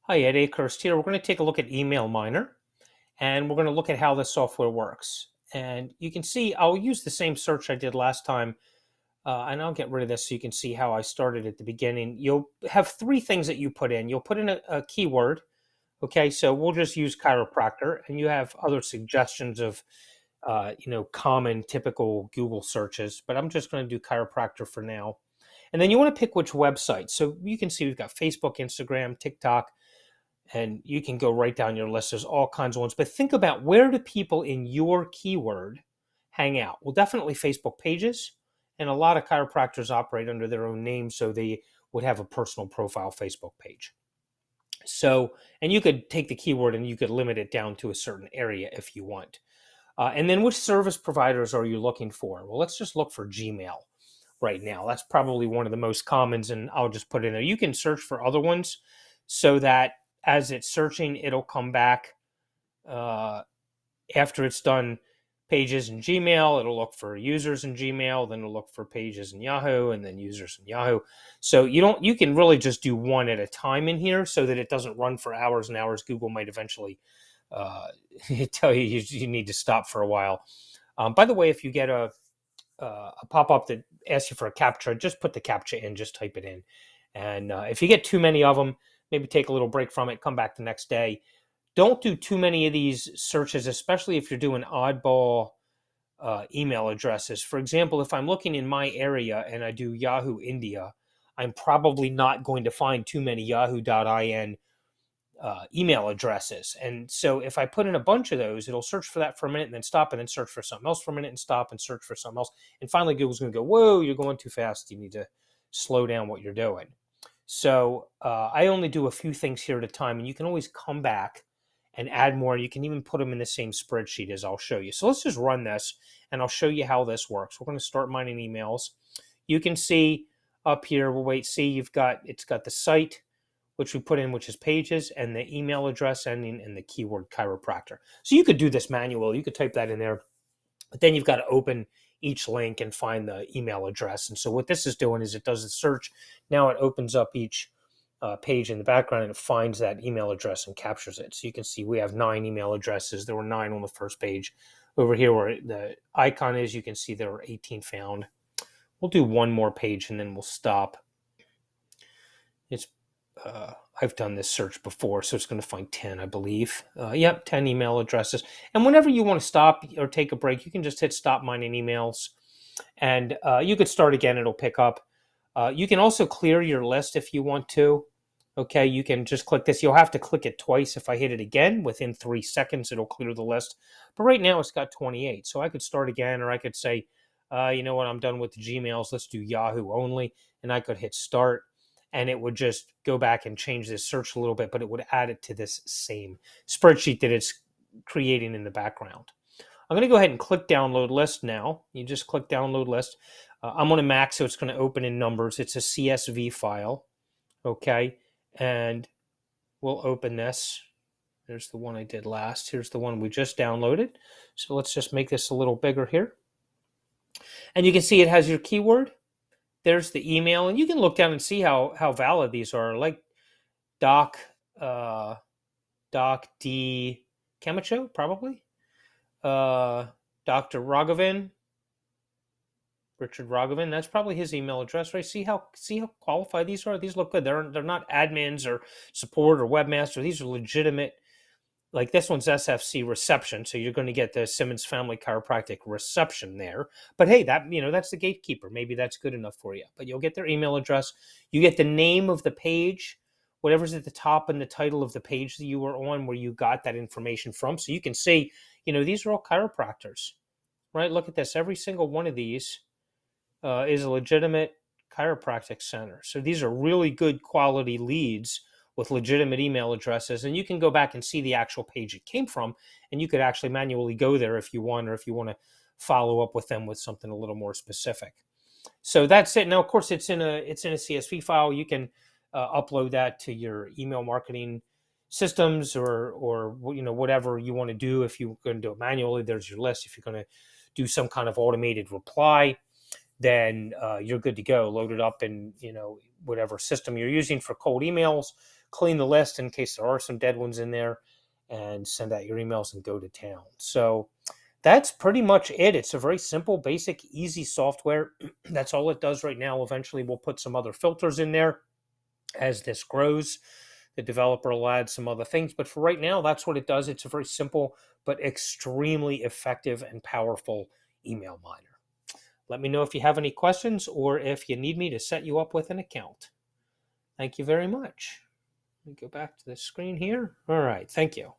Hi, Ed Akehurst here. We're going to take a look at Email Miner, and we're going to look at how the software works. And you can see I'll use the same search I did last time, and I'll get rid of this so you can see how I started at the beginning. You'll have three things that you put in. You'll put in a keyword. Okay, so we'll just use chiropractor, and you have other suggestions of common typical Google searches, but I'm just going to do chiropractor for now. And then you want to pick which website. So you can see we've got Facebook, Instagram, TikTok, and you can go right down your list. There's all kinds of ones, but think about, where do people in your keyword hang out? Well, definitely Facebook pages, and a lot of chiropractors operate under their own name, so they would have a personal profile Facebook page. So, and you could take the keyword and you could limit it down to a certain area if you want. And then which service providers are you looking for? Well, let's just look for Gmail right now. That's probably one of the most commons, and I'll just put it in there. You can search for other ones so that as it's searching, it'll come back uh, after it's done pages in Gmail. It'll look for users in Gmail, then it'll look for pages in Yahoo, and then users in Yahoo. So you can really just do one at a time in here so that it doesn't run for hours and hours. Google might eventually uh, tell you need to stop for a while. By the way, if you get a pop-up that asks you for a captcha, just put the captcha in, just type it in. And if you get too many of them, maybe take a little break from it, come back the next day. Don't do too many of these searches, especially if you're doing oddball email addresses. For example, if I'm looking in my area and I do Yahoo India, I'm probably not going to find too many yahoo.in email addresses. And so if I put in a bunch of those, it'll search for that for a minute and then stop and then search for something else for a minute and stop and search for something else. And finally, Google's going to go, whoa, you're going too fast. You need to slow down what you're doing. So I only do a few things here at a time, and you can always come back and add more. You can even put them in the same spreadsheet as I'll show you. So let's just run this, and I'll show you how this works. We're going to start mining emails. You can see up here, see, it's got the site, which we put in, which is pages, and the email address ending in the keyword chiropractor. So you could do this manually. You could type that in there, but then you've got to open each link and find the email address. And so what this is doing is it does a search. Now it opens up each page in the background and it finds that email address and captures it. So you can see we have 9 email addresses. There were 9 on the first page. Over here where the icon is, you can see there were 18 found. We'll do one more page and then we'll stop. It's I've done this search before, so it's going to find 10, I believe. Yep, 10 email addresses. And whenever you want to stop or take a break, you can just hit stop mining emails, and you could start again. It'll pick up. You can also clear your list if you want to. Okay, you can just click this. You'll have to click it twice. If I hit it again, within 3 seconds, it'll clear the list. But right now, it's got 28. So I could start again, or I could say, you know what, I'm done with the Gmails. Let's do Yahoo only. And I could hit start, and it would just go back and change this search a little bit, but it would add it to this same spreadsheet that it's creating in the background. I'm going to go ahead and click download list now. You just click download list. I'm on a Mac, so it's going to open in numbers. It's a CSV file. Okay, and we'll open this. There's the one I did last. Here's the one we just downloaded. So let's just make this a little bigger here. And you can see it has your keyword. There's the email, and you can look down and see how valid these are. Like Doc Doc D Camacho, probably. Dr. Raghavan, Richard Raghavan. That's probably his email address, right? See how qualified these are. These look good. They're not admins or support or webmaster. These are legitimate. Like this one's SFC reception, so you're going to get the Simmons Family Chiropractic reception there. But hey, that's the gatekeeper. Maybe that's good enough for you. But you'll get their email address. You get the name of the page, whatever's at the top and the title of the page that you were on, where you got that information from. So you can see, these are all chiropractors, right? Look at this. Every single one of these is a legitimate chiropractic center. So these are really good quality leads with legitimate email addresses, and you can go back and see the actual page it came from, and you could actually manually go there if you want, or if you want to follow up with them with something a little more specific. So that's it. Now, of course, it's in a CSV file. You can upload that to your email marketing systems, or whatever you want to do. If you're going to do it manually, there's your list. If you're going to do some kind of automated reply, then you're good to go. Load it up in whatever system you're using for cold emails. clean the list in case there are some dead ones in there, and send out your emails and go to town. So that's pretty much it. It's a very simple, basic, easy software. That's all it does right now. Eventually, we'll put some other filters in there as this grows. The developer will add some other things, but for right now, that's what it does. It's a very simple but extremely effective and powerful email miner. Let me know if you have any questions or if you need me to set you up with an account. Thank you very much. Let me go back to the screen here. All right, thank you.